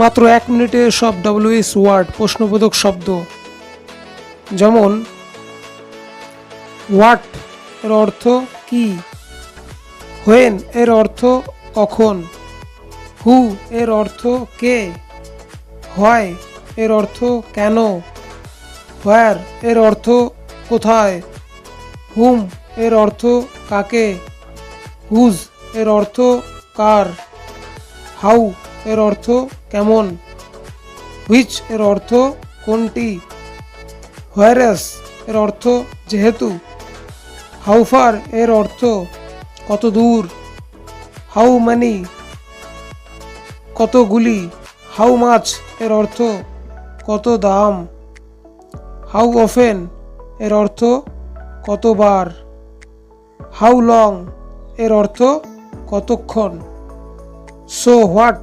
মাত্র 1 মিনিটে সব WH ওয়ার্ড প্রশ্নবোধক শব্দ। যেমন হোয়াট এর অর্থ কি, হোয়েন এর অর্থ কখন, হু এর অর্থ কে, হোয়াই এর অর্থ কেন, হোয়ার এর অর্থ কোথায়, হুম এর অর্থ কাকে, হুজ এর অর্থ কার, হাউ এর অর্থ কেমন, হুইচ এর অর্থ কোনটি, হোয়ারেস এর অর্থ যেহেতু, হাউ ফার এর অর্থ কত দূর, হাউ ম্যানি কতগুলি, হাউ মাছ এর অর্থ কত দাম, হাউ অফেন এর অর্থ কতবার, হাউ লং এর অর্থ কতক্ষণ। So what